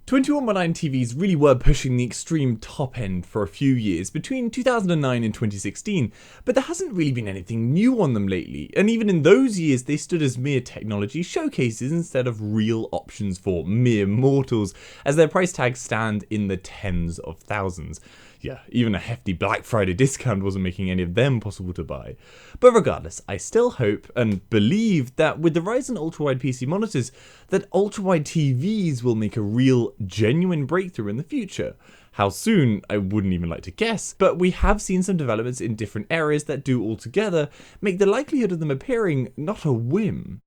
21:9 TVs really were pushing the extreme top end for a few years between 2009 and 2016, but there hasn't really been anything new on them lately, and even in those years they stood as mere technology showcases instead of real options for mere mortals, as their price tags stand in the tens of thousands. Yeah, even a hefty Black Friday discount wasn't making any of them possible to buy. But regardless, I still hope and believe that with the rise in ultra-wide PC monitors, that ultra-wide TVs will make a real, genuine breakthrough in the future. How soon, I wouldn't even like to guess, but we have seen some developments in different areas that do altogether make the likelihood of them appearing not a whim.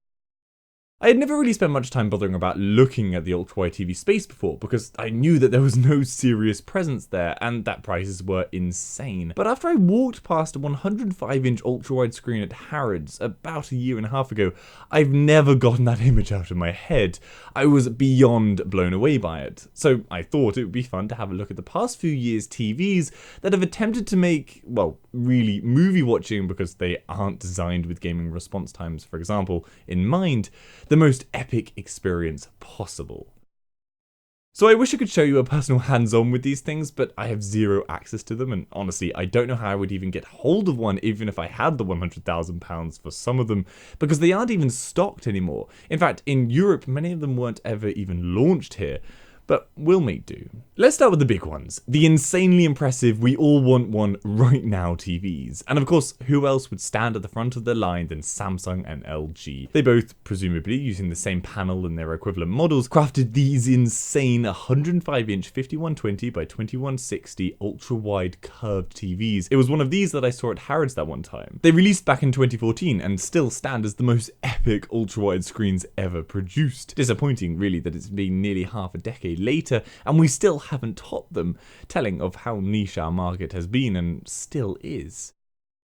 I had never really spent much time bothering about looking at the ultra-wide TV space before because I knew that there was no serious presence there and that prices were insane. But after I walked past a 105-inch ultra-wide screen at Harrods about a year and a half ago, I've never gotten that image out of my head. I was beyond blown away by it. So I thought it would be fun to have a look at the past few years' TVs that have attempted to make, well, really movie watching, because they aren't designed with gaming response times, for example, in mind, the most epic experience possible. So I wish I could show you a personal hands-on with these things, but I have zero access to them, and honestly, I don't know how I would even get hold of one even if I had the £100,000 for some of them, because they aren't even stocked anymore. In fact, in Europe, many of them weren't ever even launched here. But we'll make do. Let's start with the big ones. The insanely impressive, we all want one right now TVs. And of course, who else would stand at the front of the line than Samsung and LG? They both, presumably using the same panel and their equivalent models, crafted these insane 105-inch 5120 by 2160 ultra-wide curved TVs. It was one of these that I saw at Harrods that one time. They released back in 2014 and still stand as the most epic ultra-wide screens ever produced. Disappointing, really, that it's been nearly half a decade later and we still haven't topped them, telling of how niche our market has been and still is.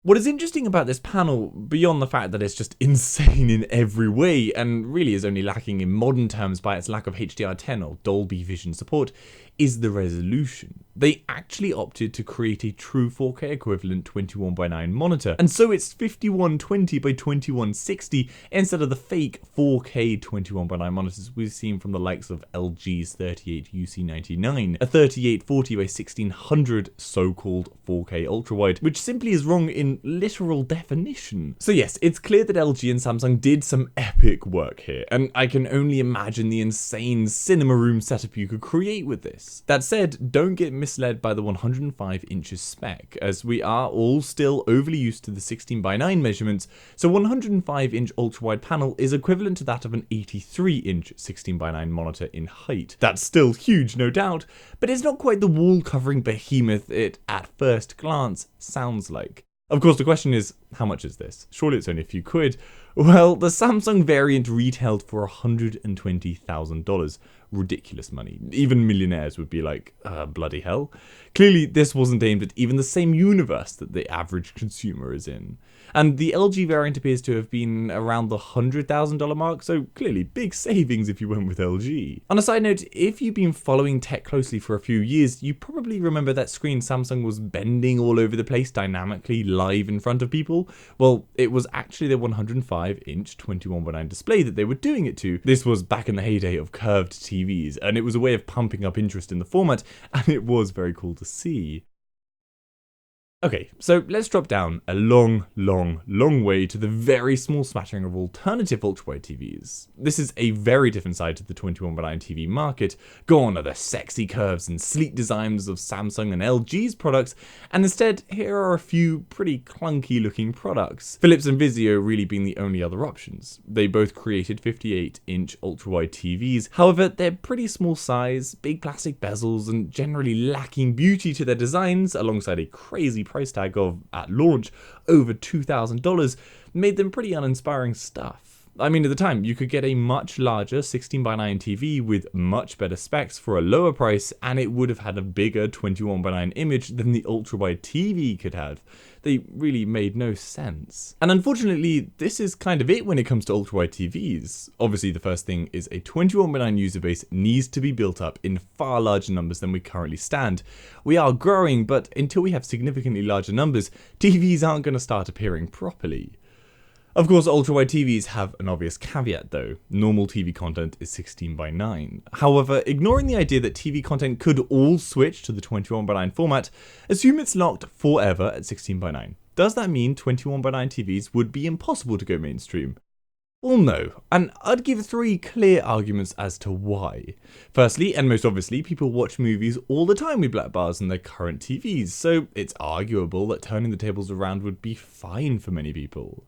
What is interesting about this panel, beyond the fact that it's just insane in every way and really is only lacking in modern terms by its lack of HDR10 or Dolby Vision support, is the resolution. They actually opted to create a true 4K equivalent 21:9 monitor, and so it's 5120 by 2160 instead of the fake 4K 21:9 monitors we've seen from the likes of LG's 38UC99, a 3840 by 1600 so-called 4K ultrawide, which simply is wrong in literal definition. So yes, it's clear that LG and Samsung did some epic work here, and I can only imagine the insane cinema room setup you could create with this. That said, don't get misled by the 105 inches spec, as we are all still overly used to the 16:9 measurements, so 105-inch ultra-wide panel is equivalent to that of an 83-inch 16:9 monitor in height. That's still huge, no doubt, but it's not quite the wall-covering behemoth it, at first glance, sounds like. Of course, the question is, how much is this? Surely it's only a few quid. Well, the Samsung variant retailed for $120,000. Ridiculous money. Even millionaires would be like, bloody hell. Clearly, this wasn't aimed at even the same universe that the average consumer is in. And the LG variant appears to have been around the $100,000 mark, so clearly big savings if you went with LG. On a side note, if you've been following tech closely for a few years, you probably remember that screen Samsung was bending all over the place dynamically live in front of people. Well, it was actually the 105-inch 21:9 display that they were doing it to. This was back in the heyday of curved TVs, and it was a way of pumping up interest in the format, and it was very cool to see. Okay, so let's drop down a long way to the very small smattering of alternative ultrawide TVs. This is a very different side to the 21:9 TV market. Gone are the sexy curves and sleek designs of Samsung and LG's products, and instead here are a few pretty clunky looking products. Philips and Vizio really being the only other options. They both created 58-inch ultrawide TVs, however they're pretty small size, big plastic bezels, and generally lacking beauty to their designs, alongside a crazy price tag of, at launch, over $2,000, made them pretty uninspiring stuff. I mean, at the time, you could get a much larger 16:9 TV with much better specs for a lower price, and it would have had a bigger 21:9 image than the ultrawide TV could have. They really made no sense. And unfortunately, this is kind of it when it comes to ultrawide TVs. Obviously, the first thing is a 21:9 user base needs to be built up in far larger numbers than we currently stand. We are growing, but until we have significantly larger numbers, TVs aren't going to start appearing properly. Of course, ultra-wide TVs have an obvious caveat though. Normal TV content is 16:9. However, ignoring the idea that TV content could all switch to the 21:9 format, assume it's locked forever at 16:9. Does that mean 21:9 TVs would be impossible to go mainstream? Well, no, and I'd give 3 clear arguments as to why. Firstly, and most obviously, people watch movies all the time with black bars in their current TVs, so it's arguable that turning the tables around would be fine for many people.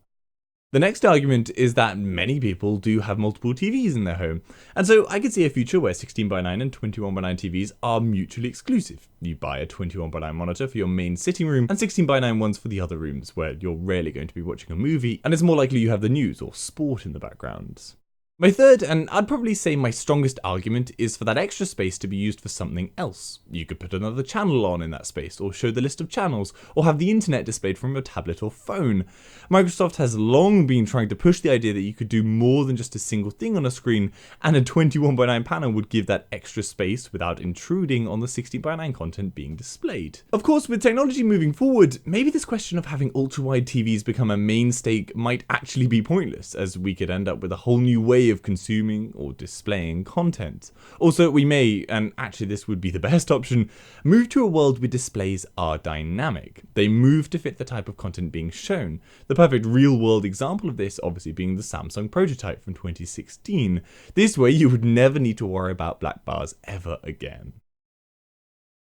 The next argument is that many people do have multiple TVs in their home, and so I could see a future where 16:9 and 21:9 TVs are mutually exclusive. You buy a 21:9 monitor for your main sitting room and 16:9 ones for the other rooms where you're rarely going to be watching a movie, and it's more likely you have the news or sport in the background. My third, and I'd probably say my strongest argument, is for that extra space to be used for something else. You could put another channel on in that space, or show the list of channels, or have the internet displayed from your tablet or phone. Microsoft has long been trying to push the idea that you could do more than just a single thing on a screen, and a 21:9 panel would give that extra space without intruding on the 16:9 content being displayed. Of course, with technology moving forward, maybe this question of having ultra-wide TVs become a mainstay might actually be pointless, as we could end up with a whole new way of consuming or displaying content. Also, we may, and actually this would be the best option, move to a world where displays are dynamic. They move to fit the type of content being shown. The perfect real-world example of this obviously being the Samsung prototype from 2016. This way you would never need to worry about black bars ever again.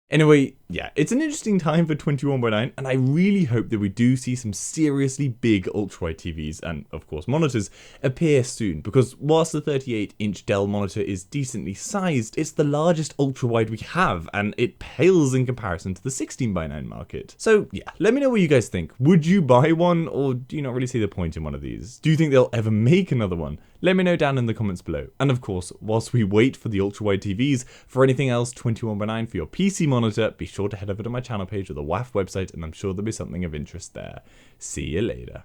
Anyway, yeah, it's an interesting time for 21:9, and I really hope that we do see some seriously big ultra-wide TVs, and of course monitors, appear soon, because whilst the 38-inch Dell monitor is decently sized, it's the largest ultra-wide we have, and it pales in comparison to the 16:9 market. So yeah, let me know what you guys think. Would you buy one, or do you not really see the point in one of these? Do you think they'll ever make another one? Let me know down in the comments below. And of course, whilst we wait for the ultra-wide TVs, for anything else 21:9 for your PC monitor, be sure to head over to my channel page or the WAF website, and I'm sure there'll be something of interest there. See you later.